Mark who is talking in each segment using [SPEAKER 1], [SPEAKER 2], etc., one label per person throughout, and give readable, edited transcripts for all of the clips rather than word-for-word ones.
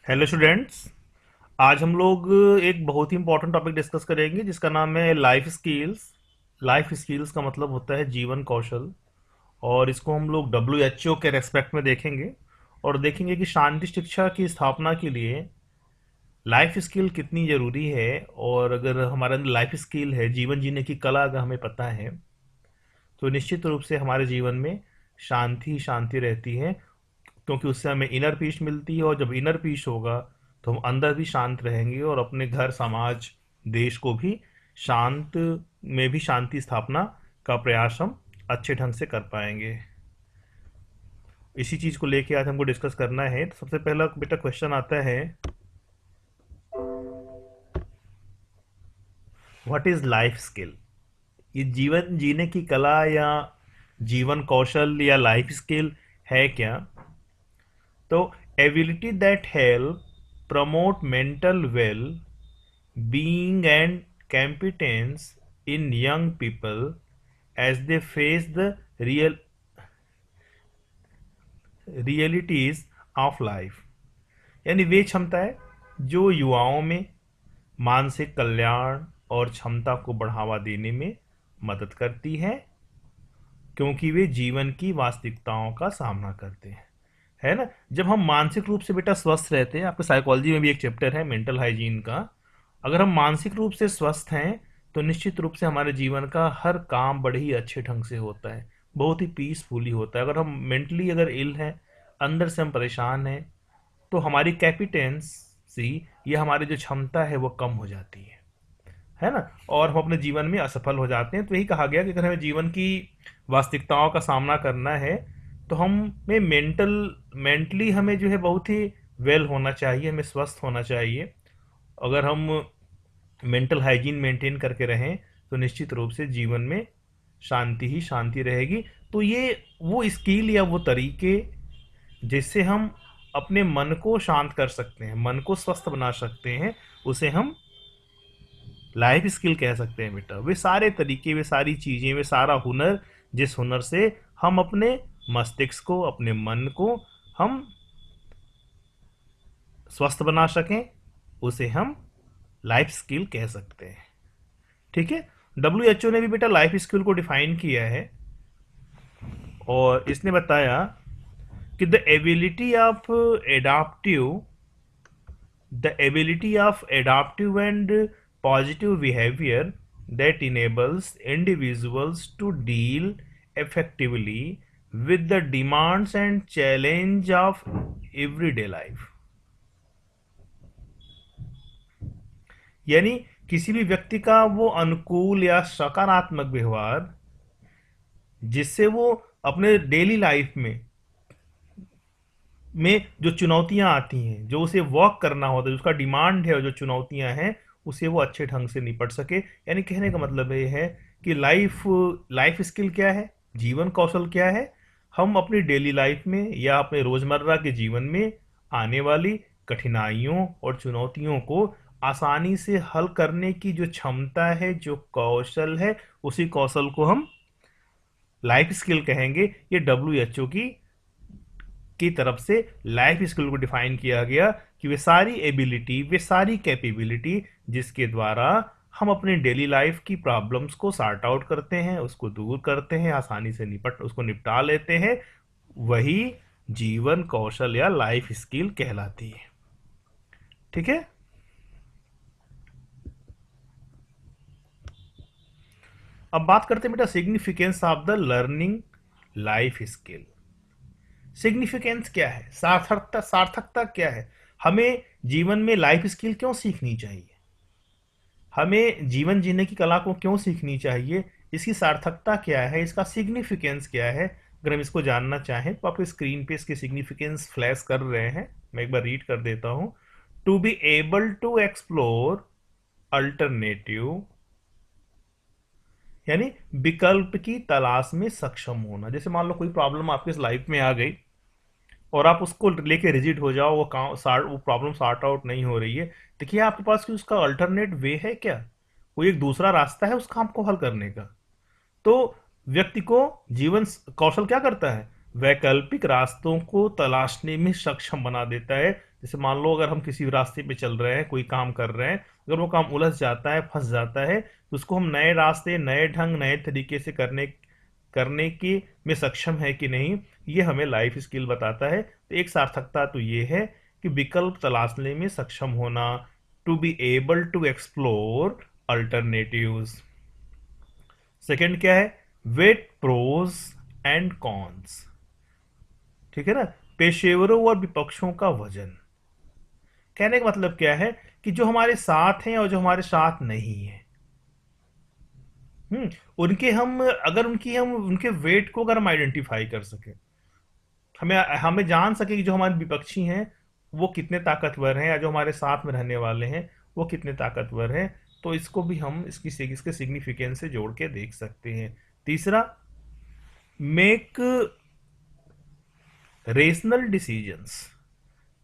[SPEAKER 1] Hello students. आज हम लोग एक बहुत ही इंपॉर्टेंट टॉपिक डिस्कस करेंगे जिसका नाम है लाइफ स्किल्स। लाइफ स्किल्स का मतलब होता है जीवन कौशल। और इसको हम लोग WHO के रेस्पेक्ट में देखेंगे और देखेंगे कि शांति शिक्षा की स्थापना के लिए लाइफ स्किल कितनी ज़रूरी है। और अगर हमारे अंदर लाइफ स्किल है, जीवन जीने की कला अगर हमें पता है, तो निश्चित रूप से हमारे जीवन में शांति ही शांति रहती है, क्योंकि उससे हमें इनर पीस मिलती है। और जब इनर पीस होगा तो हम अंदर भी शांत रहेंगे और अपने घर, समाज, देश को भी शांत में भी शांति स्थापना का प्रयास हम अच्छे ढंग से कर पाएंगे। इसी चीज को लेके आज हमको डिस्कस करना है। तो सबसे पहला बेटा क्वेश्चन आता है, व्हाट इज लाइफ स्किल? ये जीवन जीने की कला या जीवन कौशल या लाइफ स्किल है क्या? तो ability that help promote mental well being and competence in young people as they face the realities of life। यानी वे क्षमताएं जो युवाओं में मानसिक कल्याण और क्षमता को बढ़ावा देने में मदद करती हैं, क्योंकि वे जीवन की वास्तविकताओं का सामना करते हैं। है ना? जब हम मानसिक रूप से बेटा स्वस्थ रहते हैं, आपके साइकोलॉजी में भी एक चैप्टर है मेंटल हाइजीन का। अगर हम मानसिक रूप से स्वस्थ हैं तो निश्चित रूप से हमारे जीवन का हर काम बड़े ही अच्छे ढंग से होता है, बहुत ही पीसफुली होता है। अगर हम मेंटली अगर इल हैं, अंदर से हम परेशान हैं, तो हमारी कैपिटेंसी या हमारी जो क्षमता है वो कम हो जाती है ना? और हम अपने जीवन में असफल हो जाते हैं। तो यही कहा गया कि अगर हमें जीवन की वास्तविकताओं का सामना करना है तो हमें मेंटली हमें जो है बहुत ही वेल होना चाहिए, हमें स्वस्थ होना चाहिए। अगर हम मेंटल हाइजीन मेंटेन करके रहें तो निश्चित रूप से जीवन में शांति ही शांति रहेगी। तो ये वो स्किल या वो तरीके जिससे हम अपने मन को शांत कर सकते हैं, मन को स्वस्थ बना सकते हैं, उसे हम लाइफ स्किल कह सकते हैं बेटा। वे सारे तरीके, वे सारी चीजें, वे सारा हुनर जिस हुनर से हम अपने मस्तिष्क को, अपने मन को हम स्वस्थ बना सकें, उसे हम लाइफ स्किल कह सकते हैं। ठीक है? WHO ने भी बेटा लाइफ स्किल को डिफाइन किया है और इसने बताया कि the ability of adaptive and positive behaviour that enables individuals to deal effectively with the demands and challenge of everyday life। यानी किसी भी व्यक्ति का वो अनुकूल या सकारात्मक व्यवहार जिससे वो अपने डेली लाइफ में जो चुनौतियां आती हैं, जो उसे वर्क करना होता है, उसका डिमांड है और जो चुनौतियां हैं, उसे वो अच्छे ढंग से निपट सके। यानी कहने का मतलब ये है कि लाइफ स्किल क्या है, जीवन कौशल क्या है? हम अपनी डेली लाइफ में या अपने रोजमर्रा के जीवन में आने वाली कठिनाइयों और चुनौतियों को आसानी से हल करने की जो क्षमता है, जो कौशल है, उसी कौशल को हम लाइफ स्किल कहेंगे। ये WHO की तरफ से लाइफ स्किल को डिफाइन किया गया कि वे सारी एबिलिटी, वे सारी कैपेबिलिटी जिसके द्वारा हम अपने डेली लाइफ की प्रॉब्लम्स को सॉर्ट आउट करते हैं, उसको दूर करते हैं, आसानी से उसको निपटा लेते हैं, वही जीवन कौशल या लाइफ स्किल कहलाती है। ठीक है? अब बात करते हैं बेटा significance of the learning life skill. Significance क्या है? सार्थकता क्या है? हमें जीवन में लाइफ स्किल क्यों सीखनी चाहिए? हमें जीवन जीने की कला को क्यों सीखनी चाहिए? इसकी सार्थकता क्या है? इसका सिग्निफिकेंस क्या है? अगर हम इसको जानना चाहें तो आप स्क्रीन पे इसके सिग्निफिकेंस फ्लैश कर रहे हैं, मैं एक बार रीड कर देता हूं। To be able to explore alternative, यानी विकल्प की तलाश में सक्षम होना। जैसे मान लो कोई प्रॉब्लम आपके लाइफ में आ गई और आप उसको लेके रिजिड हो जाओ, वो प्रॉब्लम सॉर्ट आउट नहीं हो रही है, देखिए आपके पास कि उसका अल्टरनेट वे है क्या, कोई एक दूसरा रास्ता है उस काम को हल करने का। तो व्यक्ति को जीवन कौशल क्या करता है? वैकल्पिक रास्तों को तलाशने में सक्षम बना देता है। जैसे मान लो अगर हम किसी रास्ते पे चल रहे हैं, कोई काम कर रहे हैं, अगर वो काम उलझ जाता है, फंस जाता है, तो उसको हम नए रास्ते, नए ढंग, नए तरीके से करने करने की में सक्षम है कि नहीं, ये हमें लाइफ स्किल बताता है। तो एक सार्थकता तो ये है कि विकल्प तलाशने में सक्षम होना, to be able to explore alternatives. Second क्या है? Weigh pros and cons. ठीक है ना? पेशेवरों और विपक्षों का वजन। कहने का मतलब क्या है कि जो हमारे साथ हैं और जो हमारे साथ नहीं है, उनके हम अगर उनकी हम उनके वेट को अगर हम आइडेंटिफाई कर सके, हमें हमें जान सके कि जो हमारे विपक्षी हैं वो कितने ताकतवर हैं, या जो हमारे साथ में रहने वाले हैं वो कितने ताकतवर हैं, तो इसको भी हम इसके सिग्निफिकेंस से जोड़ के देख सकते हैं। तीसरा, मेक रेशनल डिसीजंस।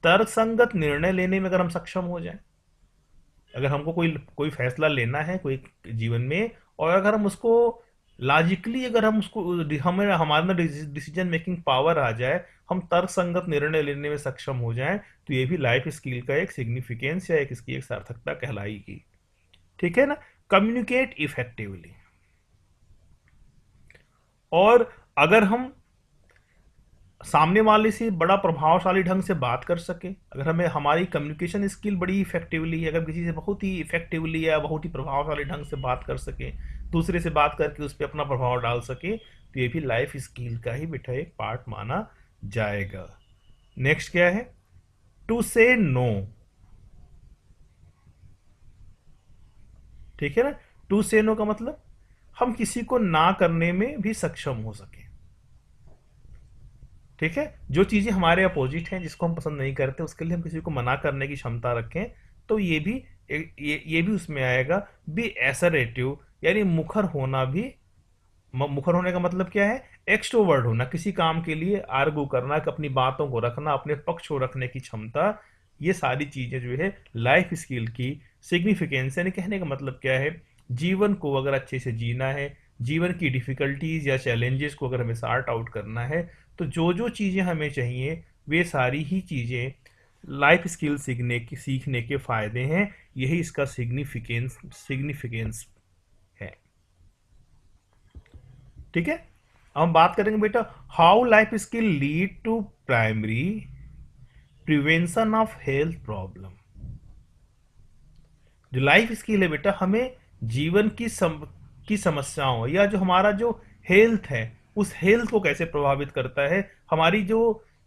[SPEAKER 1] तर्कसंगत निर्णय लेने में अगर हम सक्षम हो जाएं, अगर हमको कोई कोई फैसला लेना है कोई जीवन में, और अगर हम उसको लॉजिकली, अगर हम उसको, हमें हमारे अंदर डिसीजन मेकिंग पावर आ जाए, हम तर्कसंगत निर्णय लेने में सक्षम हो जाएं, तो ये भी लाइफ स्किल का एक सिग्निफिकेंस या एक इसकी एक सार्थकता कहलाएगी। ठीक है ना? Communicate effectively. और अगर हम सामने वाले से बड़ा प्रभावशाली ढंग से बात कर सके, अगर हमें हमारी कम्युनिकेशन स्किल बड़ी इफेक्टिवली है, अगर किसी से बहुत ही इफेक्टिवली या बहुत ही प्रभावशाली ढंग से बात कर सके, दूसरे से बात करके उस पर अपना प्रभाव डाल सके, तो ये भी लाइफ स्किल का ही बेटा एक पार्ट माना जाएगा। नेक्स्ट क्या है? टू से नो। ठीक है ना? टू से नो का मतलब हम किसी को ना करने में भी सक्षम हो सके। ठीक है? जो चीजें हमारे अपोजिट हैं, जिसको हम पसंद नहीं करते, उसके लिए हम किसी को मना करने की क्षमता रखें, तो ये भी उसमें आएगा। बी एसरेटिव, यानी मुखर होना भी। मुखर होने का मतलब क्या है? एक्सट्रोवर्ट होना, किसी काम के लिए आर्गू करना, अपनी बातों को रखना, अपने पक्ष को रखने की क्षमता। ये सारी चीजें जो है लाइफ स्किल की सिग्निफिकेंस, यानी कहने का मतलब क्या है, जीवन को अगर अच्छे से जीना है, जीवन की डिफिकल्टीज या चैलेंजेस को अगर हमें सॉर्ट आउट करना है, तो जो जो चीजें हमें चाहिए वे सारी ही चीजें लाइफ स्किल सीखने के फायदे हैं। यही इसका सिग्निफिकेंस है। ठीक है? अब हम बात करेंगे बेटा, how life skill lead to primary prevention of health problem. जो लाइफ स्किल है बेटा, हमें जीवन की समस्याओं, या जो हमारा जो हेल्थ है, उस हेल्थ को कैसे प्रभावित करता है, हमारी जो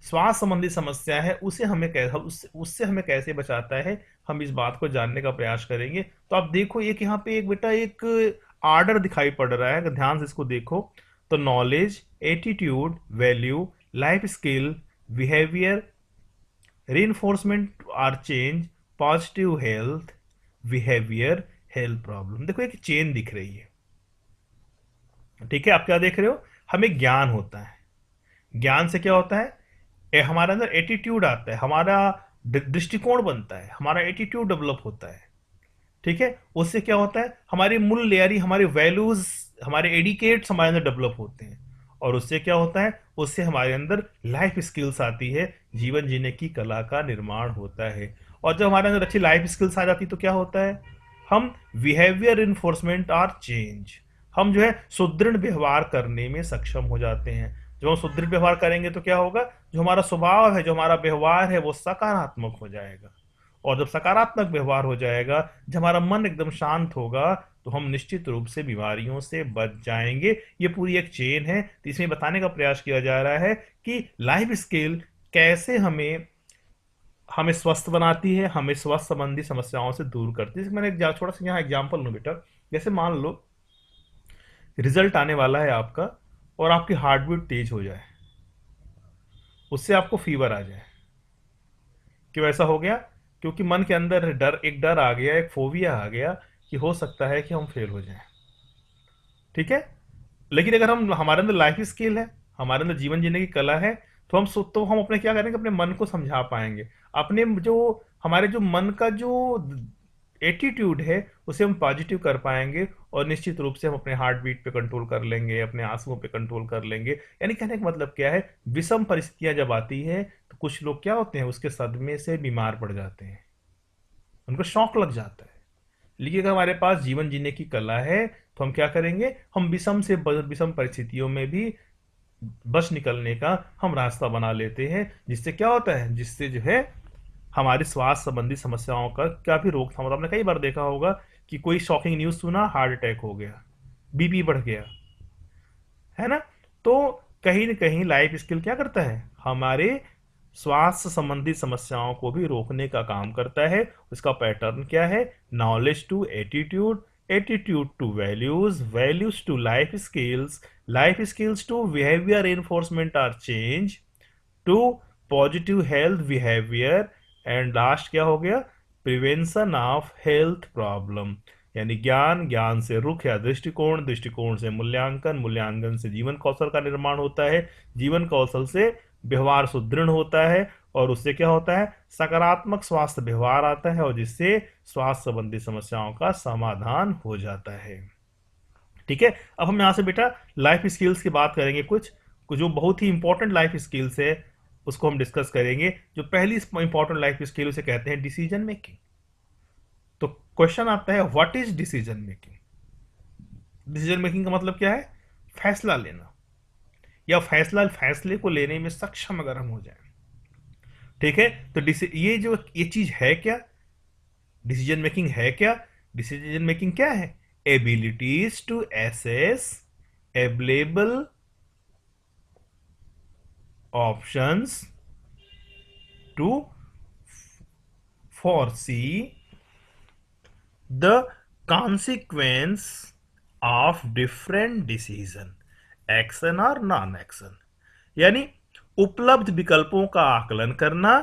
[SPEAKER 1] स्वास्थ्य संबंधी समस्या है उसे हमें कैसे, उससे हमें कैसे बचाता है, हम इस बात को जानने का प्रयास करेंगे। तो आप देखो, एक यहाँ पे एक बेटा एक आर्डर दिखाई पड़ रहा है, अगर ध्यान से इसको देखो तो knowledge, attitude, value, life skill, behaviour, reinforcement or change, positive health, behaviour, health problem. देखो एक चेन दिख रही है। ठीक है? आप क्या देख रहे हो? हमें ज्ञान होता है, ज्ञान से क्या होता है, हमारे अंदर एटीट्यूड आता है, हमारा दृष्टिकोण बनता है, हमारा एटीट्यूड डेवलप होता है। ठीक है? उससे क्या होता है, हमारे मूल्य यानी हमारे वैल्यूज, हमारे एडिकेट्स हमारे अंदर डेवलप होते हैं। और उससे क्या होता है, उससे हमारे अंदर लाइफ स्किल्स आती है, जीवन जीने की कला का निर्माण होता है। और जब हमारे अंदर अच्छी लाइफ स्किल्स आ जाती तो क्या होता है, हम बिहेवियर इन्फोर्समेंट आर चेंज, हम जो है सुदृढ़ व्यवहार करने में सक्षम हो जाते हैं। जब हम सुदृढ़ व्यवहार करेंगे तो क्या होगा, जो हमारा स्वभाव है, जो हमारा व्यवहार है, वो सकारात्मक हो जाएगा। और जब सकारात्मक व्यवहार हो जाएगा, जब हमारा मन एकदम शांत होगा, तो हम निश्चित रूप से बीमारियों से बच जाएंगे। ये पूरी एक चेन है। तो इसमें बताने का प्रयास किया जा रहा है कि लाइफ स्किल कैसे हमें हमें स्वस्थ बनाती है, हमें स्वास्थ्य संबंधी समस्याओं से दूर करती है। मैंने एक थोड़ा सा यहाँ एग्जाम्पल लूँ बेटा। जैसे मान लो रिजल्ट आने वाला है आपका, और आपकी हार्ट बीट तेज हो जाए, उससे आपको फीवर आ जाए। क्यों ऐसा हो गया? क्योंकि मन के अंदर एक डर आ गया, एक फोबिया आ गया कि हो सकता है कि हम फेल हो जाएं। ठीक है? लेकिन अगर हमारे अंदर लाइफ स्किल है, हमारे अंदर जीवन जीने की कला है, तो हम अपने क्या करेंगे, अपने मन को समझा पाएंगे, अपने जो हमारे जो मन का जो एटीट्यूड है उसे हम पॉजिटिव कर पाएंगे, और निश्चित रूप से हम अपने हार्ट बीट पे कंट्रोल कर लेंगे, अपने आंसुओं पे कंट्रोल कर लेंगे। यानी कहने का मतलब क्या है, विषम परिस्थितियां जब आती है तो कुछ लोग क्या होते हैं, उसके सदमे से बीमार पड़ जाते हैं, उनको शौक लग जाता है। लेकिन अगर हमारे पास जीवन जीने की कला है तो हम क्या करेंगे, हम विषम परिस्थितियों में भी बच निकलने का हम रास्ता बना लेते हैं। जिससे क्या होता है, जिससे जो है हमारी स्वास्थ्य संबंधी समस्याओं का भी रोकथाम होता है। आपने कई बार देखा होगा कि कोई शॉकिंग न्यूज सुना, हार्ट अटैक हो गया, बीपी बढ़ गया, है ना। तो कहीं ना कहीं लाइफ स्किल क्या करता है, हमारे स्वास्थ्य संबंधी समस्याओं को भी रोकने का काम करता है। उसका पैटर्न क्या है, knowledge to attitude, attitude to values, values to life skills to behaviour enforcement or change to positive health behaviour, and last क्या हो गया, प्रिवेंशन ऑफ हेल्थ प्रॉब्लम। यानी ज्ञान, ज्ञान से रुख या दृष्टिकोण, दृष्टिकोण से मूल्यांकन, मूल्यांकन से जीवन कौशल का निर्माण होता है, जीवन कौशल से व्यवहार सुदृढ़ होता है, और उससे क्या होता है, सकारात्मक स्वास्थ्य व्यवहार आता है, और जिससे स्वास्थ्य संबंधी समस्याओं का समाधान हो जाता है। ठीक है, अब हम यहां से बेटा लाइफ स्किल्स की बात करेंगे। कुछ कुछ जो बहुत ही इंपॉर्टेंट लाइफ स्किल्स है उसको हम डिस्कस करेंगे। जो पहली इंपॉर्टेंट लाइफ स्किल उसे कहते हैं डिसीजन मेकिंग। तो क्वेश्चन आता है, what is decision making. Decision making का मतलब क्या है, फैसला लेना, या फैसले को लेने में सक्षम अगर हम हो जाए। ठीक है, तो ये चीज है क्या, डिसीजन मेकिंग है क्या। डिसीजन मेकिंग क्या है, abilities to assess available options, to foresee the consequence of different decision, action और नॉन एक्शन। यानी उपलब्ध विकल्पों का आकलन करना,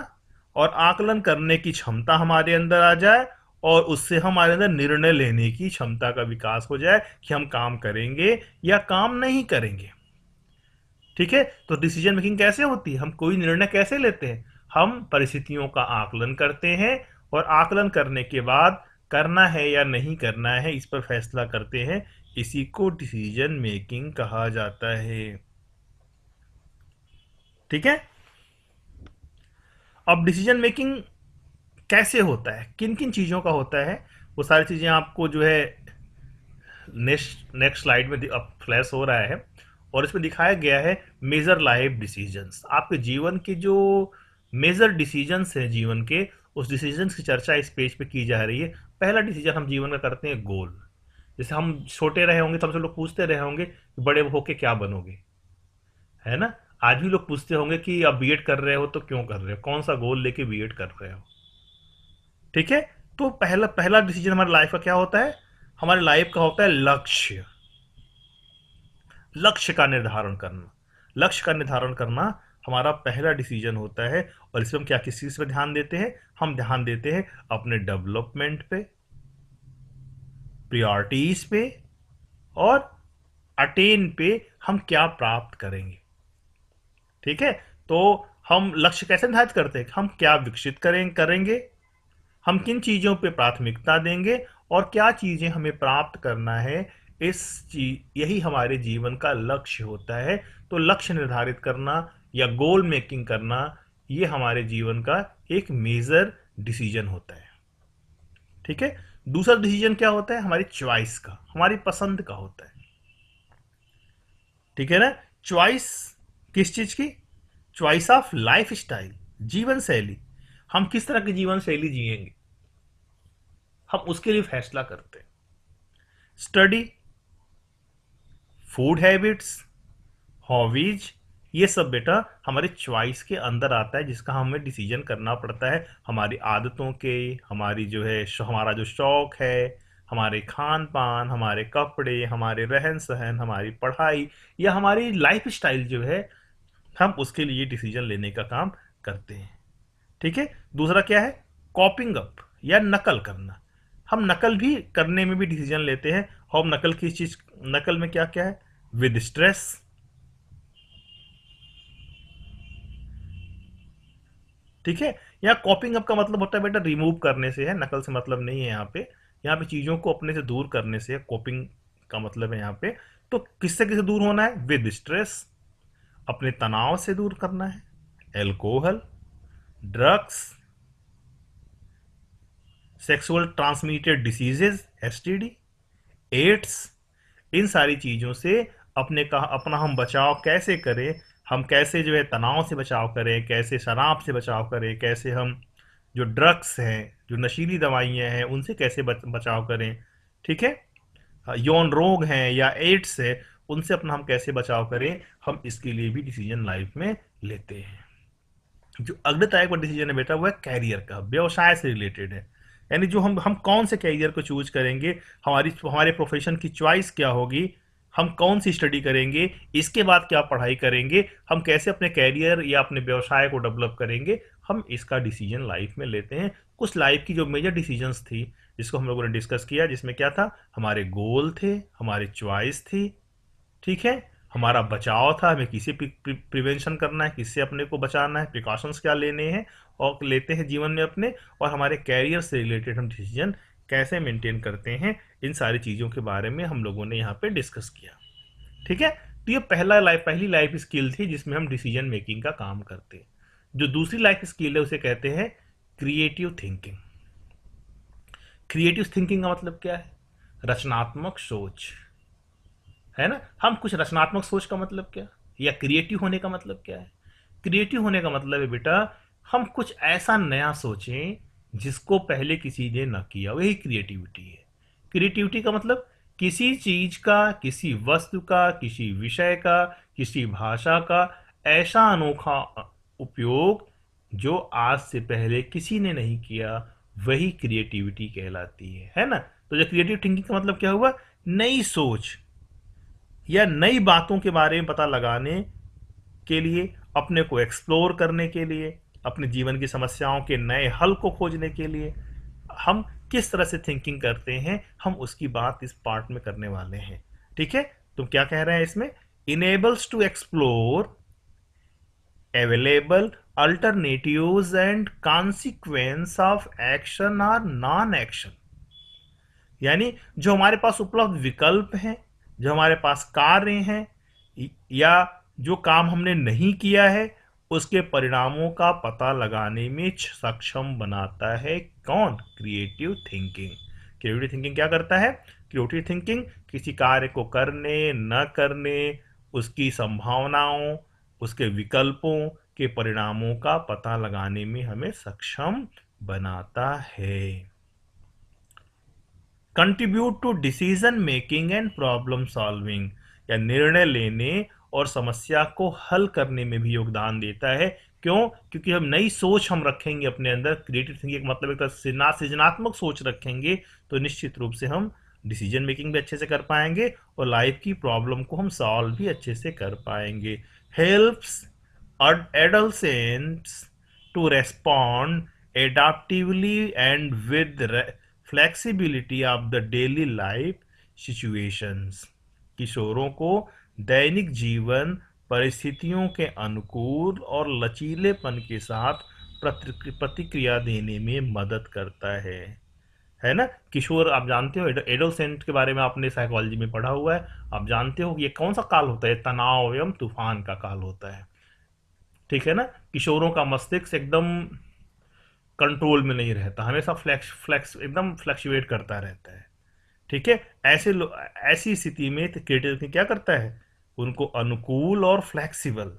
[SPEAKER 1] और आकलन करने की क्षमता हमारे अंदर आ जाए, और उससे हमारे अंदर निर्णय लेने की क्षमता का विकास हो जाए कि हम काम करेंगे या काम नहीं करेंगे। ठीक है, तो डिसीजन मेकिंग कैसे होती है, हम कोई निर्णय कैसे लेते हैं, हम परिस्थितियों का आकलन करते हैं, और आकलन करने के बाद करना है या नहीं करना है इस पर फैसला करते हैं। इसी को डिसीजन मेकिंग कहा जाता है। ठीक है, अब डिसीजन मेकिंग कैसे होता है, किन किन चीजों का होता है, वो सारी चीजें आपको जो है नेक्स्ट स्लाइड में अब फ्लैश हो रहा है, और इसमें दिखाया गया है मेजर लाइफ डिसीजंस। आपके जीवन के जो मेजर डिसीजंस हैं जीवन के, उस डिसीजंस की चर्चा इस पेज पे की जा रही है। पहला डिसीजन हम जीवन का करते हैं गोल। जैसे हम छोटे रहे होंगे तो हमसे लोग पूछते रहे होंगे कि बड़े होके क्या बनोगे, है ना। आज भी लोग पूछते होंगे कि आप बीएड कर रहे हो तो क्यों कर रहे हो, कौन सा गोल लेके बीएड कर रहे हो। ठीक है, तो पहला पहला डिसीजन हमारी लाइफ का क्या होता है, हमारी लाइफ का होता है लक्ष्य। लक्ष्य का निर्धारण करना, लक्ष्य का निर्धारण करना हमारा पहला डिसीजन होता है। और इसमें हम क्या किस चीज पे ध्यान देते हैं, हम ध्यान देते हैं अपने डेवलपमेंट पे, प्रायोरिटीज पे, और अटेन पे, हम क्या प्राप्त करेंगे। ठीक है, तो हम लक्ष्य कैसे निर्धारित करते हैं, हम क्या विकसित करेंगे, हम किन चीजों पे प्राथमिकता देंगे, और क्या चीजें हमें प्राप्त करना है, यही हमारे जीवन का लक्ष्य होता है। तो लक्ष्य निर्धारित करना या गोल मेकिंग करना, ये हमारे जीवन का एक मेजर डिसीजन होता है। ठीक है, दूसरा डिसीजन क्या होता है, हमारी चॉइस का, हमारी पसंद का होता है। ठीक है ना, चॉइस किस चीज की, चॉइस ऑफ लाइफ स्टाइल, जीवन शैली। हम किस तरह की जीवन शैली जिएंगे, हम उसके लिए फैसला करते हैं। स्टडी, फूड हैबिट्स, हॉबीज, ये सब बेटा हमारे चॉइस के अंदर आता है, जिसका हमें डिसीजन करना पड़ता है। हमारी आदतों के, हमारी जो है हमारा जो शौक है, हमारे खान पान, हमारे कपड़े, हमारे रहन सहन, हमारी पढ़ाई, या हमारी लाइफ स्टाइल जो है, हम उसके लिए डिसीजन लेने का काम करते हैं। ठीक है, दूसरा क्या है, कॉपिंग अप या नकल करना। हम नकल भी करने में भी डिसीजन लेते हैं। और नकल की चीज, नकल में क्या क्या है, विद स्ट्रेस। ठीक है, यहाँ कॉपिंग अप का मतलब होता है बेटा रिमूव करने से है, नकल से मतलब नहीं है। यहाँ पे चीजों को अपने से दूर करने से कॉपिंग का मतलब है यहाँ पे। तो किससे किससे दूर होना है? विद स्ट्रेस, अपने तनाव से दूर करना है, alcohol, drugs, sexual transmitted diseases STD, AIDS, इन सारी चीज़ों से अपना हम बचाव कैसे करें, हम कैसे जो है तनाव से बचाव करें, कैसे शराब से बचाव करें, कैसे हम जो ड्रग्स हैं, जो नशीली दवाइयाँ हैं, उनसे कैसे बचाव करें, ठीक है, यौन रोग हैं या एड्स है, उनसे अपना हम कैसे बचाव करें, हम इसके लिए भी डिसीजन लाइफ में लेते हैं। जो अगले टाइप का डिसीजन है बेटा वो है कैरियर का, व्यवसाय से रिलेटेड है। यानी जो हम कौन से कैरियर को चूज करेंगे, हमारे प्रोफेशन की चॉइस क्या होगी, हम कौन सी स्टडी करेंगे, इसके बाद क्या पढ़ाई करेंगे, हम कैसे अपने कैरियर या अपने व्यवसाय को डेवलप करेंगे, हम इसका डिसीजन लाइफ में लेते हैं। कुछ लाइफ की जो मेजर डिसीजंस थी जिसको हम लोगों ने डिस्कस किया, जिसमें क्या था, हमारे गोल थे, हमारी चॉइस थी, ठीक है, हमारा बचाव था, हमें किसी प्रिवेंशन करना है, किससे अपने को बचाना है, प्रिकॉशंस क्या लेने हैं और लेते हैं जीवन में अपने, और हमारे कैरियर से रिलेटेड हम डिसीजन कैसे मेंटेन करते हैं, इन सारी चीज़ों के बारे में हम लोगों ने यहाँ पे डिस्कस किया, ठीक है। तो ये पहली लाइफ स्किल थी जिसमें हम डिसीजन मेकिंग का काम करते हैं। जो दूसरी लाइफ स्किल है उसे कहते हैं क्रिएटिव थिंकिंग। क्रिएटिव थिंकिंग का मतलब क्या है? रचनात्मक सोच, है ना। हम कुछ रचनात्मक सोच का मतलब क्या, या क्रिएटिव होने का मतलब क्या है? क्रिएटिव होने का मतलब है बेटा हम कुछ ऐसा नया सोचें जिसको पहले किसी ने ना किया, वही क्रिएटिविटी है। क्रिएटिविटी का मतलब किसी चीज का, किसी वस्तु का, किसी विषय का, किसी भाषा का ऐसा अनोखा उपयोग जो आज से पहले किसी ने नहीं किया, वही क्रिएटिविटी कहलाती है ना। तो जो क्रिएटिव थिंकिंग का मतलब क्या हुआ? नई सोच या नई बातों के बारे में पता लगाने के लिए, अपने को एक्सप्लोर करने के लिए, अपने जीवन की समस्याओं के नए हल को खोजने के लिए हम किस तरह से थिंकिंग करते हैं, हम उसकी बात इस पार्ट में करने वाले हैं, ठीक है। तो क्या कह रहे हैं इसमें? Enables to explore available alternatives and consequence of action और नॉन एक्शन। यानी जो हमारे पास उपलब्ध विकल्प हैं, जो हमारे पास कार्य हैं, या जो काम हमने नहीं किया है, उसके परिणामों का पता लगाने में सक्षम बनाता है कौन? Creative thinking. क्रिएटिव थिंकिंग क्या करता है? क्रिएटिव थिंकिंग किसी कार्य को करने न करने, उसकी संभावनाओं, उसके विकल्पों के परिणामों का पता लगाने में हमें सक्षम बनाता है। Contribute to decision making and problem solving, या निर्णय लेने और समस्या को हल करने में भी योगदान देता है। क्यों? क्योंकि हम नई सोच हम रखेंगे अपने अंदर। क्रिएटिव थिंकिंग मतलब एक तरह सृजनात्मक सोच रखेंगे तो निश्चित रूप से हम डिसीजन मेकिंग भी अच्छे से कर पाएंगे और लाइफ की प्रॉब्लम को हम सॉल्व भी अच्छे से कर पाएंगे। Helps adolescents to respond adaptively and with flexibility of the daily life situations। किशोरों को दैनिक जीवन परिस्थितियों के अनुकूल और लचीलेपन के साथ प्रतिक्रिया देने में मदद करता है ना। किशोर, आप जानते हो एडोलसेंट के बारे में आपने साइकोलॉजी में पढ़ा हुआ है, आप जानते हो ये कौन सा काल होता है? तनाव एवं तूफान का काल होता है, ठीक है ना। किशोरों का मस्तिष्क एकदम कंट्रोल में नहीं रहता, हमेशा फ्लैक्स एकदम फ्लैक्चुएट करता रहता है, ठीक है। ऐसी स्थिति में क्रिएटिव थिंकिंग क्या करता है? उनको अनुकूल और फ्लेक्सिबल,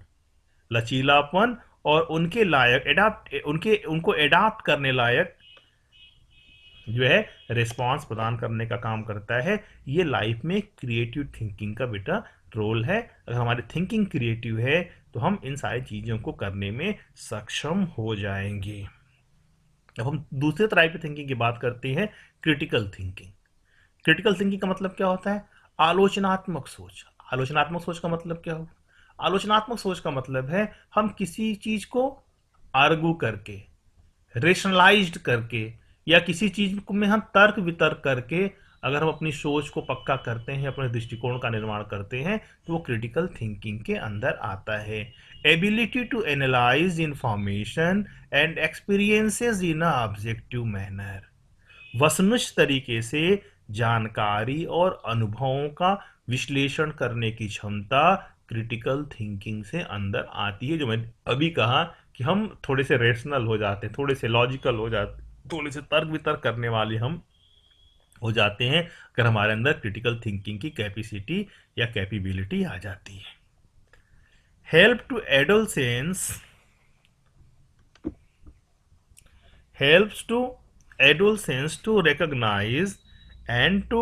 [SPEAKER 1] लचीलापन और उनके लायक उनको एडाप्ट करने लायक जो है रिस्पांस प्रदान करने का काम करता है। ये लाइफ में क्रिएटिव थिंकिंग का बेटा रोल है। अगर हमारी थिंकिंग क्रिएटिव है तो हम इन सारी चीज़ों को करने में सक्षम हो जाएंगे। अब हम दूसरे तरह की थिंकिंग की बात करते हैं, क्रिटिकल थिंकिंग। क्रिटिकल थिंकिंग का मतलब क्या होता है? आलोचनात्मक सोच। आलोचनात्मक सोच का मतलब क्या हो? आलोचनात्मक सोच का मतलब है हम किसी चीज को आर्गू करके, रेशनलाइज्ड करके, या किसी चीज में हम तर्क वितर्क करके अगर हम अपनी सोच को पक्का करते हैं, अपने दृष्टिकोण का निर्माण करते हैं, तो वो क्रिटिकल थिंकिंग के अंदर आता है। Ability to analyse information and experiences in a objective manner. वस्तुनिष्ठ तरीके से जानकारी और अनुभवों का विश्लेषण करने की क्षमता क्रिटिकल थिंकिंग से अंदर आती है। जो मैंने अभी कहा कि हम थोड़े से रेशनल हो जाते हैं, थोड़े से लॉजिकल हो जाते, थोड़े से तर्क वितर्क करने वाले हम हो जाते हैं अगर हमारे अंदर क्रिटिकल थिंकिंग की कैपेसिटी या कैपेबिलिटी आ जाती है। Help to adolescence helps to adolescents to recognize and to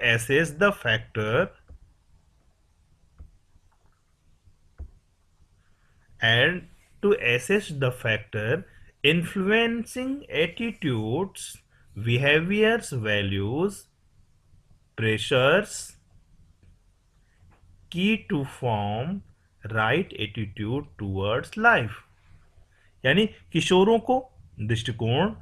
[SPEAKER 1] assess the factor and to assess the factor influencing attitudes, behaviors, values, pressures, key to form right attitude towards life। यानी किशोरों को दृष्टिकोण,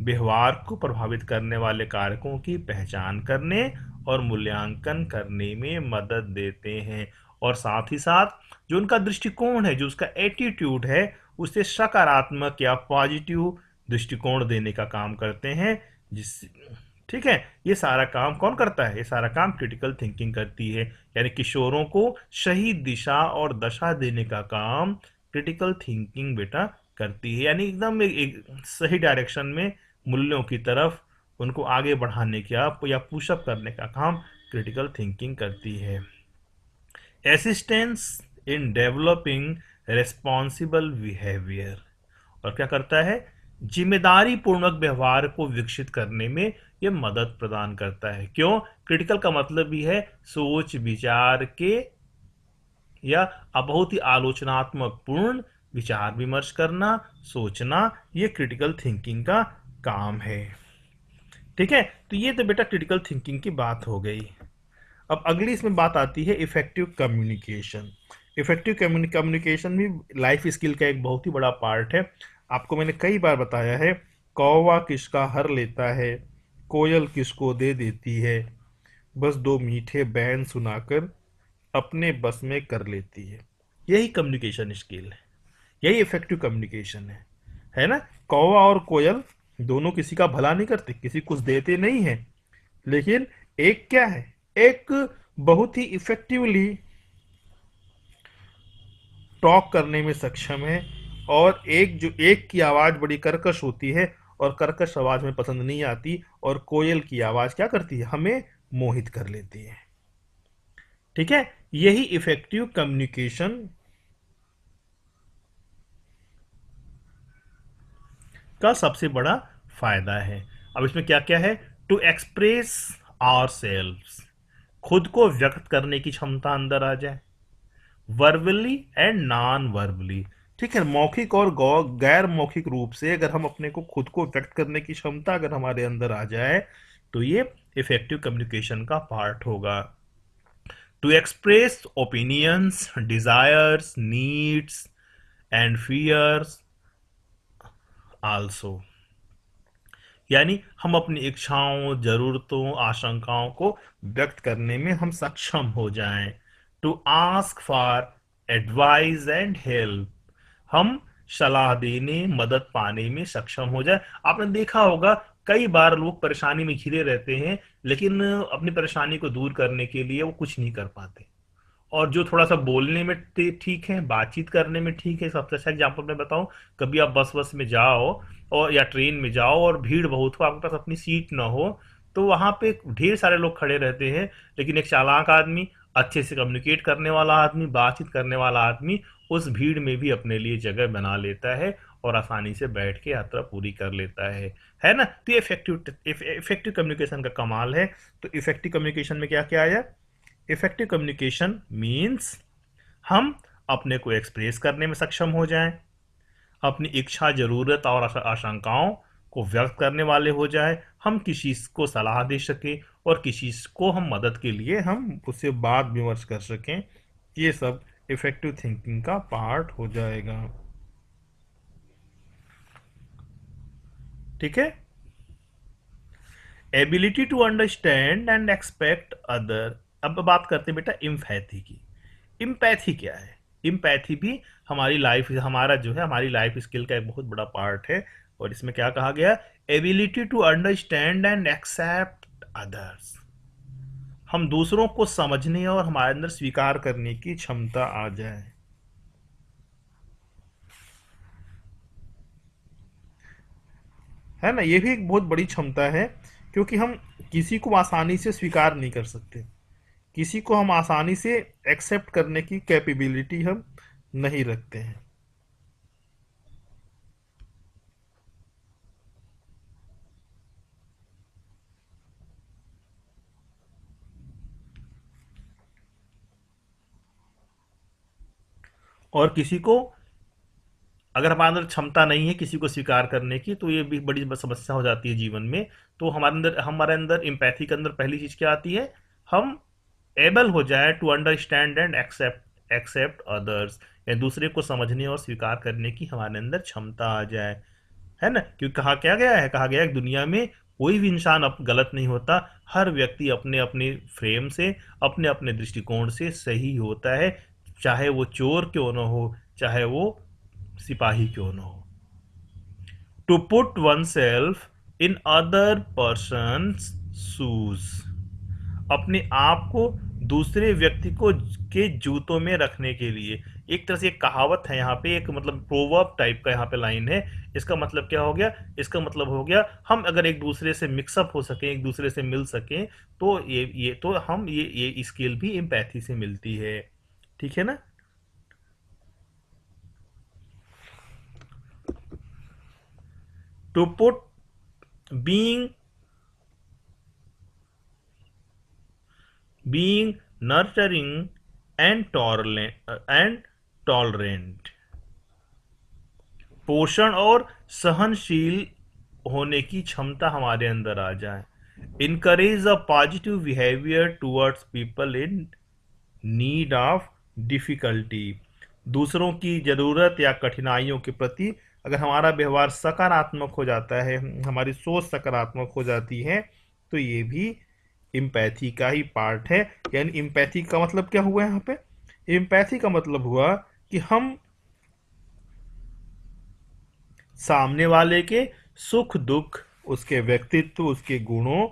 [SPEAKER 1] व्यवहार को प्रभावित करने वाले कारकों की पहचान करने और मूल्यांकन करने में मदद देते हैं, और साथ ही साथ जो उनका दृष्टिकोण है, जो उसका एटीट्यूड है, उसे सकारात्मक या पॉजिटिव दृष्टिकोण देने का काम करते हैं। जिस ठीक है, ये सारा काम कौन करता है? ये सारा काम क्रिटिकल थिंकिंग करती है। यानी किशोरों को सही दिशा और दशा देने का काम क्रिटिकल थिंकिंग बेटा करती है। यानी एकदम एक सही डायरेक्शन में मूल्यों की तरफ उनको आगे बढ़ाने का या पुशअप करने का काम क्रिटिकल थिंकिंग करती है। Assistance in developing responsible behaviour, और क्या करता है? जिम्मेदारी पूर्वक व्यवहार को विकसित करने में यह मदद प्रदान करता है। क्यों? क्रिटिकल का मतलब भी है सोच विचार के या बहुत ही आलोचनात्मक पूर्ण विचार विमर्श करना, सोचना, ये क्रिटिकल थिंकिंग का काम है। ठीक है, तो ये तो बेटा क्रिटिकल थिंकिंग की बात हो गई। अब अगली इसमें बात आती है इफेक्टिव कम्युनिकेशन। इफेक्टिव कम्युनिकेशन भी लाइफ स्किल का एक बहुत ही बड़ा पार्ट है। आपको मैंने कई बार बताया है, कौवा किसका हर लेता है, कोयल किसको दे देती है, बस दो मीठे बैन सुनाकर अपने बस में कर लेती है। यही कम्युनिकेशन स्किल है, यही इफेक्टिव कम्युनिकेशन है ना। कौवा और कोयल दोनों किसी का भला नहीं करते, किसी कुछ देते नहीं है, लेकिन एक क्या है, एक बहुत ही इफेक्टिवली टॉक करने में सक्षम है, और एक जो एक की आवाज बड़ी कर्कश होती है और कर्कश आवाज में पसंद नहीं आती, और कोयल की आवाज क्या करती है, हमें मोहित कर लेती है। ठीक है, यही इफेक्टिव कम्युनिकेशन का सबसे बड़ा फायदा है। अब इसमें क्या क्या है? टू एक्सप्रेस आवरसेल्व्स, खुद को व्यक्त करने की क्षमता अंदर आ जाए, वर्बली एंड नॉन वर्बली। ठीक है, मौखिक और गैर मौखिक रूप से अगर हम अपने को खुद को व्यक्त करने की क्षमता अगर हमारे अंदर आ जाए तो ये इफेक्टिव कम्युनिकेशन का पार्ट होगा। To express opinions, desires, needs and fears also, यानी हम अपनी इच्छाओं, जरूरतों, आशंकाओं को व्यक्त करने में हम सक्षम हो जाएं। To ask for advice and help, हम सलाह देने, मदद पाने में सक्षम हो जाए। आपने देखा होगा कई बार लोग परेशानी में घिरे रहते हैं, लेकिन अपनी परेशानी को दूर करने के लिए वो कुछ नहीं कर पाते। और जो थोड़ा सा बोलने में ठीक है, बातचीत करने में ठीक है। सबसे अच्छा एग्जाम्पल मैं बताऊं, कभी आप बस में जाओ और या ट्रेन में जाओ और भीड़ बहुत हो, आपके पास अपनी सीट ना हो, तो वहां पे ढेर सारे लोग खड़े रहते हैं, लेकिन एक चालाक आदमी, अच्छे से कम्युनिकेट करने वाला आदमी, बातचीत करने वाला आदमी उस भीड़ में भी अपने लिए जगह बना लेता है और आसानी से बैठ के यात्रा पूरी कर लेता है ना। तो ये इफेक्टिव कम्युनिकेशन का कमाल है। तो इफेक्टिव कम्युनिकेशन में क्या क्या आया? इफेक्टिव कम्युनिकेशन मीन्स हम अपने को एक्सप्रेस करने में सक्षम हो जाएं, अपनी इच्छा, जरूरत और आशंकाओं को व्यक्त करने वाले हो जाए, हम किसी को सलाह दे सके और किसी को हम मदद के लिए हम उससे बात विमर्श कर सकें। ये सब इफेक्टिव थिंकिंग का पार्ट हो जाएगा। ठीक है, ability to understand and expect other. अब बात करते हैं बेटा इम्पैथी की। इम्पैथी क्या है? इम्पैथी भी हमारी लाइफ, हमारा जो है हमारी लाइफ स्किल का एक बहुत बड़ा पार्ट है, और इसमें क्या कहा गया, ability to understand and accept others, हम दूसरों को समझने और हमारे अंदर स्वीकार करने की क्षमता आ जाए। है ना, ये भी एक बहुत बड़ी क्षमता है, क्योंकि हम किसी को आसानी से स्वीकार नहीं कर सकते, किसी को हम आसानी से एक्सेप्ट करने की कैपेबिलिटी हम नहीं रखते हैं। और किसी को, अगर हमारे अंदर क्षमता नहीं है किसी को स्वीकार करने की, तो ये भी बड़ी समस्या हो जाती है जीवन में। तो हमारे अंदर इम्पैथी के अंदर पहली चीज क्या आती है, हम एबल हो जाए to understand and accept accept others, या दूसरे को समझने और स्वीकार करने की हमारे अंदर क्षमता आ जाए। है ना, क्योंकि कहा गया है कि दुनिया में कोई भी इंसान अब गलत नहीं होता, हर व्यक्ति अपने अपने फ्रेम से, अपने अपने दृष्टिकोण से सही होता है, चाहे वो चोर क्यों न हो, चाहे वो सिपाही क्यों न हो। To put oneself in other person shoes, अपने आप को दूसरे व्यक्ति को के जूतों में रखने के लिए। एक तरह से एक कहावत है यहाँ पे, एक मतलब प्रोवर्ब टाइप का यहाँ पे लाइन है। इसका मतलब क्या हो गया, इसका मतलब हो गया हम अगर एक दूसरे से मिक्सअप हो सकें, एक दूसरे से मिल सकें, तो ये तो हम ये स्किल भी एम्पैथी से मिलती है। ठीक है ना। To put being being nurturing and tolerant, पोषण और सहनशील होने की क्षमता हमारे अंदर आ जाए। Encourage a positive behaviour towards people in need of difficulty, दूसरों की जरूरत या कठिनाइयों के प्रति अगर हमारा व्यवहार सकारात्मक हो जाता है, हमारी सोच सकारात्मक हो जाती है, तो ये भी इम्पैथी का ही पार्ट है। यानी इम्पैथी का मतलब क्या हुआ यहाँ पे, इम्पैथी का मतलब हुआ कि हम सामने वाले के सुख दुख, उसके व्यक्तित्व, उसके गुणों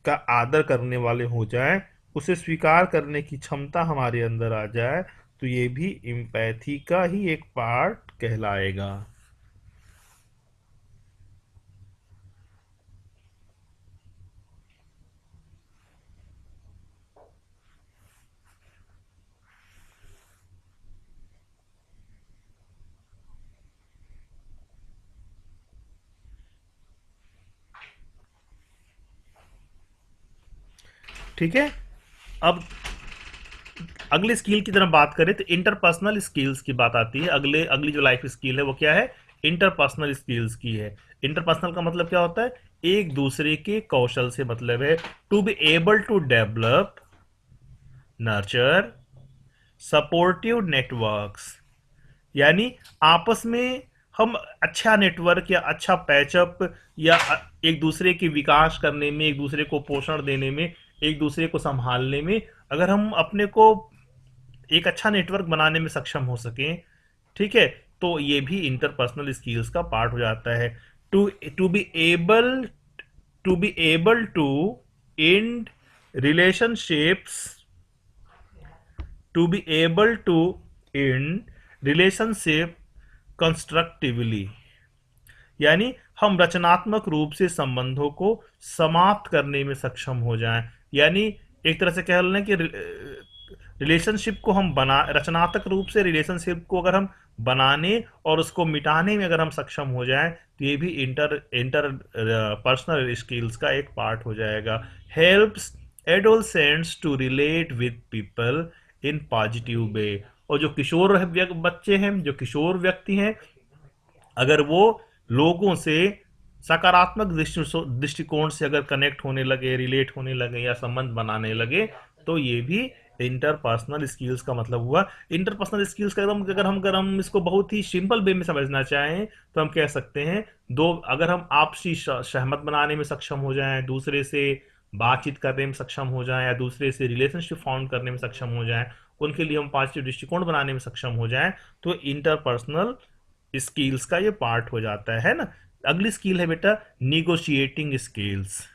[SPEAKER 1] का आदर करने वाले हो जाए, उसे स्वीकार करने की क्षमता हमारे अंदर आ जाए, तो ये भी इम्पैथी का ही एक पार्ट कहलाएगा। ठीक है। अब अगले स्किल की तरफ बात करें तो इंटरपर्सनल स्किल्स की बात आती है। अगली जो लाइफ स्किल है वो क्या है, इंटरपर्सनल स्किल्स की है। इंटरपर्सनल का मतलब क्या होता है, एक दूसरे के कौशल से मतलब है to be able to develop, nurture, supportive networks, यानी आपस में हम अच्छा नेटवर्क या अच्छा पैचअप या एक दूसरे के विकास करने में, एक दूसरे को पोषण देने में, एक दूसरे को संभालने में, अगर हम अपने को एक अच्छा नेटवर्क बनाने में सक्षम हो सकें, ठीक है, तो ये भी इंटरपर्सनल स्किल्स का पार्ट हो जाता है। To to be able to be able to and relationships to be able to in relationship constructively, यानी हम रचनात्मक रूप से संबंधों को समाप्त करने में सक्षम हो जाएं। यानी एक तरह से कह लें कि रिलेशनशिप को हम बना, रचनात्मक रूप से रिलेशनशिप को अगर हम बनाने और उसको मिटाने में अगर हम सक्षम हो जाएं, तो ये भी इंटर इंटर पर्सनल स्किल्स का एक पार्ट हो जाएगा। Helps adolescents to relate with people in positive way, और जो किशोर बच्चे हैं, जो किशोर व्यक्ति हैं, अगर वो लोगों से सकारात्मक दृष्टिकोण से अगर कनेक्ट होने लगे, रिलेट होने लगे या संबंध बनाने लगे, तो ये भी इंटरपर्सनल स्किल्स का मतलब हुआ। इंटरपर्सनल स्किल्स का अगर हम इसको बहुत ही सिंपल वे में समझना चाहें, तो हम कह सकते हैं अगर हम आपसी सहमत बनाने में सक्षम हो जाएं, दूसरे से बातचीत करने में सक्षम हो जाएं, या दूसरे से रिलेशनशिप फाउंड करने में सक्षम हो जाएं, उनके लिए हम पॉजिटिव दृष्टिकोण बनाने में सक्षम हो जाएं, तो इंटरपर्सनल स्किल्स का ये पार्ट हो जाता है ना। अगली स्किल है बेटा निगोशिएटिंग स्किल्स।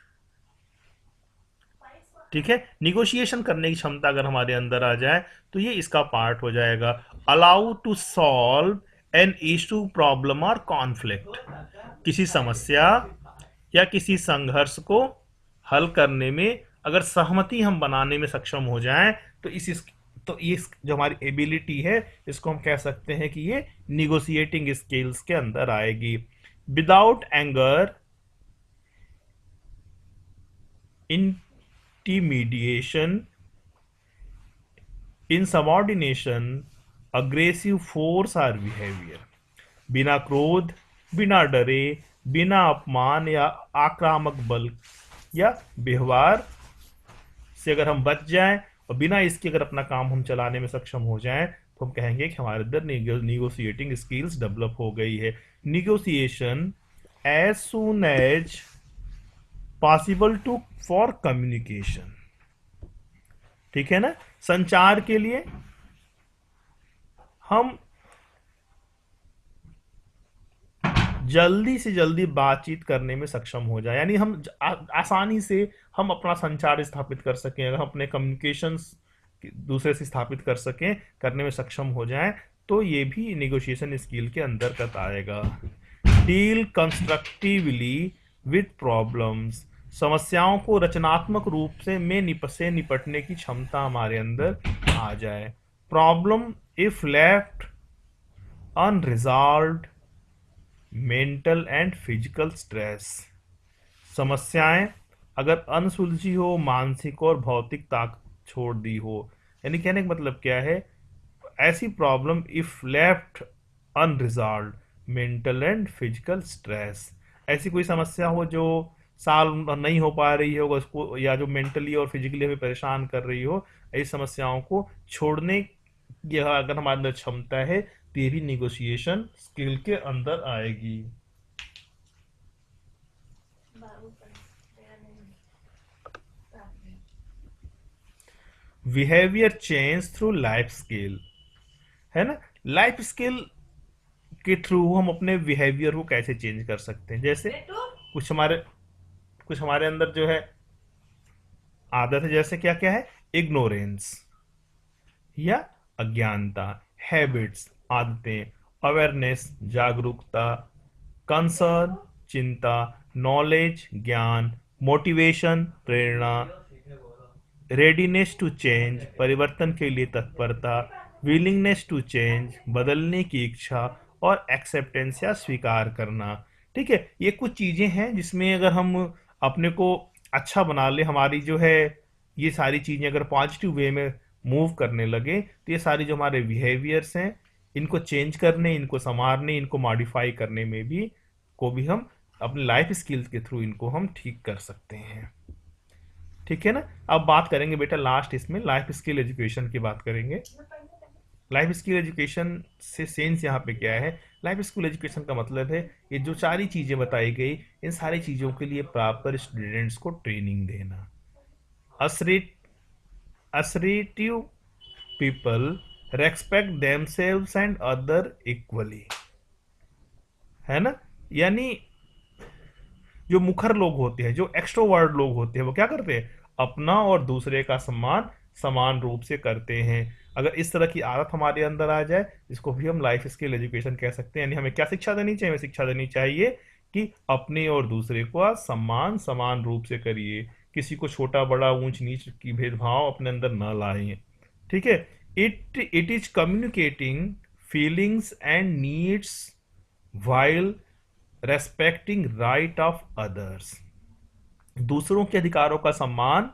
[SPEAKER 1] ठीक है, निगोशिएशन करने की क्षमता अगर हमारे अंदर आ जाए तो ये इसका पार्ट हो जाएगा। Allow to solve an issue, problem और कॉन्फ्लिक्ट, किसी समस्या या किसी संघर्ष को हल करने में अगर सहमति हम बनाने में सक्षम हो जाएं तो तो इस जो हमारी एबिलिटी है इसको हम कह सकते हैं कि ये निगोशिएटिंग स्किल्स के अंदर आएगी। Without anger, intimidation, insubordination, aggressive force or behavior, बिना क्रोध, बिना डरे, बिना अपमान या आक्रामक बल या व्यवहार से अगर हम बच जाएं और बिना इसके अगर अपना काम हम चलाने में सक्षम हो जाएं तो हम कहेंगे कि हमारे अंदर निगोशिएटिंग स्किल्स डेवलप हो गई है। Negotiation as soon as possible to for communication, ठीक है ना, संचार के लिए हम जल्दी से जल्दी बातचीत करने में सक्षम हो जाए, यानी हम आसानी से हम अपना संचार स्थापित कर सकें, अगर हम अपने कम्युनिकेशंस दूसरे से स्थापित कर सकें, करने में सक्षम हो जाएं तो ये भी निगोशिएशन स्किल के अंतर्गत आएगा। डील कंस्ट्रक्टिवली विथ प्रॉब्लम्स, समस्याओं को रचनात्मक रूप से निपटने की क्षमता हमारे अंदर आ जाए। Problem if left unresolved, mental and physical stress, समस्याएं अगर अनसुलझी हो, मानसिक और भौतिक ताकत छोड़ दी हो, यानी कहने का मतलब क्या है, ऐसी problem if left unresolved, mental and physical stress, ऐसी कोई समस्या हो जो सॉल्व नहीं हो पा रही हो उसको, या जो मेंटली और फिजिकली हमें परेशान कर रही हो, ऐसी समस्याओं को छोड़ने की अगर हमारे अंदर क्षमता है तो ये भी निगोशिएशन स्किल के अंदर आएगी। Behaviour change through life skill, है ना, लाइफ स्किल के थ्रू हम अपने बिहेवियर को कैसे चेंज कर सकते हैं। जैसे कुछ हमारे अंदर जो है आदत है, जैसे क्या क्या है, इग्नोरेंस या अज्ञानता, हैबिट्स आदतें, अवेयरनेस जागरूकता, कंसर्न चिंता, नॉलेज ज्ञान, मोटिवेशन प्रेरणा, रेडीनेस टू चेंज परिवर्तन के लिए तत्परता, विलिंगनेस टू चेंज बदलने की इच्छा, और एक्सेप्टेंस या स्वीकार करना। ठीक है, ये कुछ चीजें हैं जिसमें अगर हम अपने को अच्छा बना ले, हमारी जो है ये सारी चीजें अगर पॉजिटिव वे में मूव करने लगे तो ये सारी जो हमारे बिहेवियर्स हैं इनको चेंज करने, इनको संवारने, इनको मॉडिफाई करने में भी हम अपने लाइफ स्किल्स के थ्रू इनको हम ठीक कर सकते हैं। ठीक है ना, अब बात करेंगे बेटा लास्ट इसमें लाइफ स्किल एजुकेशन की बात करेंगे। लाइफ स्किल एजुकेशन से सेंस यहाँ पे क्या है, लाइफ स्किल एजुकेशन का मतलब है ये जो सारी चीजें बताई गई इन सारी चीजों के लिए प्रॉपर स्टूडेंट्स को ट्रेनिंग देना। assertive people respect themselves and other equally, है ना, यानी जो मुखर लोग होते हैं, जो एक्सट्रोवर्ट लोग होते हैं, वो क्या करते हैं, अपना और दूसरे का सम्मान समान रूप से करते हैं। अगर इस तरह की आदत हमारे अंदर आ जाए, इसको भी हम लाइफ स्किल एजुकेशन कह सकते हैं। यानी हमें क्या शिक्षा देनी चाहिए, हमें शिक्षा देनी चाहिए कि अपने और दूसरे को सम्मान समान रूप से करिए, किसी को छोटा बड़ा ऊंच नीच की भेदभाव अपने अंदर न लाएं। ठीक है, it is communicating feelings and needs while respecting right of others, दूसरों के अधिकारों का सम्मान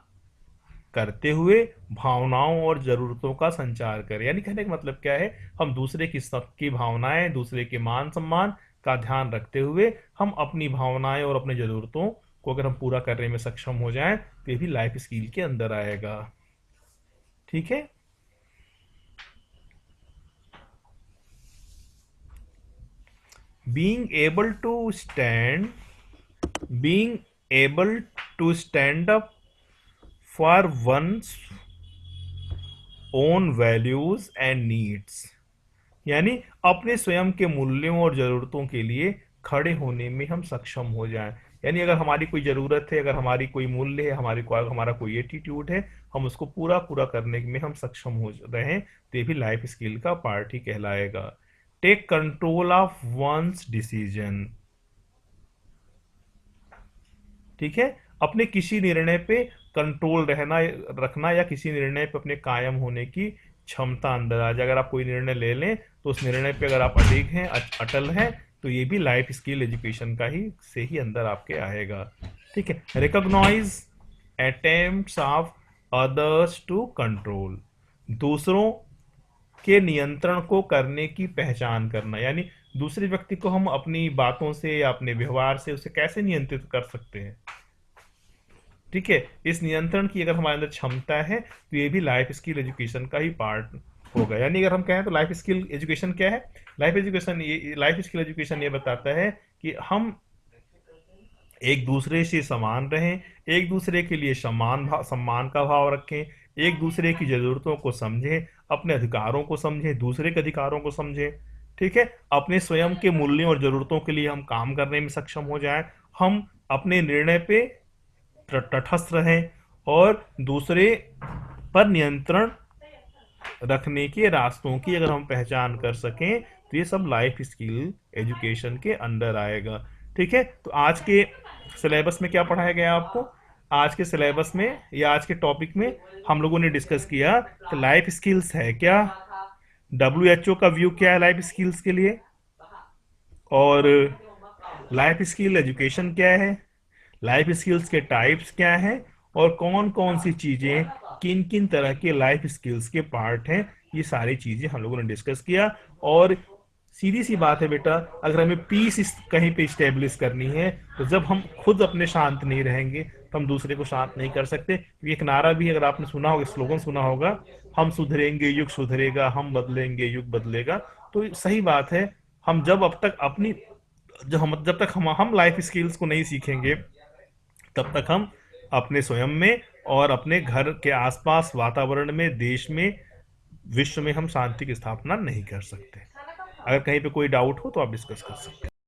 [SPEAKER 1] करते हुए भावनाओं और जरूरतों का संचार करें। यानी कहने का मतलब क्या है, हम दूसरे की सबकी भावनाएं, दूसरे के मान सम्मान का ध्यान रखते हुए हम अपनी भावनाएं और अपनी जरूरतों को अगर हम पूरा करने में सक्षम हो जाएं तो ये भी लाइफ स्किल के अंदर आएगा। ठीक है, being able to stand up for one's own values and needs, यानी अपने स्वयं के मूल्यों और जरूरतों के लिए खड़े होने में हम सक्षम हो जाएं। यानी अगर हमारी कोई ज़रूरत है, अगर हमारी कोई मूल्य है, हमारा कोई एटीट्यूड है, हम उसको पूरा पूरा करने में हम सक्षम हो रहे हैं, तो ये भी लाइफ स्किल का पार्ट ही कहलाएगा। Take control of one's decision. ठीक है, अपने किसी निर्णय पे कंट्रोल रखना या किसी निर्णय पे अपने कायम होने की क्षमता अंदर आ जाए। अगर आप कोई निर्णय ले लें तो उस निर्णय पे अगर आप अडिग हैं, अटल हैं, तो ये भी लाइफ स्किल एजुकेशन का ही से ही अंदर आपके आएगा। ठीक है, recognise attempts of others to control. दूसरों के नियंत्रण को करने की पहचान करना, यानी दूसरे व्यक्ति को हम अपनी बातों से या अपने व्यवहार से उसे कैसे नियंत्रित कर सकते हैं। ठीक है, इस नियंत्रण की अगर हमारे अंदर क्षमता है तो ये भी लाइफ स्किल एजुकेशन का ही पार्ट होगा। यानी अगर हम कहें तो लाइफ स्किल एजुकेशन क्या है, लाइफ स्किल एजुकेशन ये बताता है कि हम एक दूसरे से समान रहें, एक दूसरे के लिए सम्मान का भाव रखें, एक दूसरे की ज़रूरतों को समझें, अपने अधिकारों को समझें, दूसरे के अधिकारों को समझें। ठीक है, अपने स्वयं के मूल्यों और ज़रूरतों के लिए हम काम करने में सक्षम हो जाएं, हम अपने निर्णय पे तटस्थ रहें और दूसरे पर नियंत्रण रखने के रास्तों की अगर हम पहचान कर सकें तो ये सब लाइफ स्किल एजुकेशन के अंडर आएगा। ठीक है, तो आज के सिलेबस में क्या पढ़ाया गया आपको? आज के सिलेबस में या आज के टॉपिक में हम लोगों ने डिस्कस किया कि लाइफ स्किल्स है क्या, WHO का व्यू क्या है लाइफ स्किल्स के लिए, और लाइफ स्किल एजुकेशन क्या है, लाइफ स्किल्स के टाइप्स क्या हैं, और कौन कौन सी चीज़ें किन किन तरह के लाइफ स्किल्स के पार्ट हैं। ये सारी चीज़ें हम लोगों ने डिस्कस किया। और सीधी सी बात है बेटा, अगर हमें पीस कहीं पे इस्टेब्लिश करनी है तो जब हम खुद अपने शांत नहीं रहेंगे तो हम दूसरे को शांत नहीं कर सकते। एक नारा भी अगर आपने सुना होगा, स्लोगन सुना होगा, हम सुधरेंगे युग सुधरेगा, हम बदलेंगे युग बदलेगा। तो सही बात है, हम जब तक हम लाइफ स्किल्स को नहीं सीखेंगे तब तक हम अपने स्वयं में और अपने घर के आसपास वातावरण में, देश में, विश्व में हम शांति की स्थापना नहीं कर सकते। अगर कहीं पे कोई डाउट हो तो आप डिस्कस कर सकते हैं।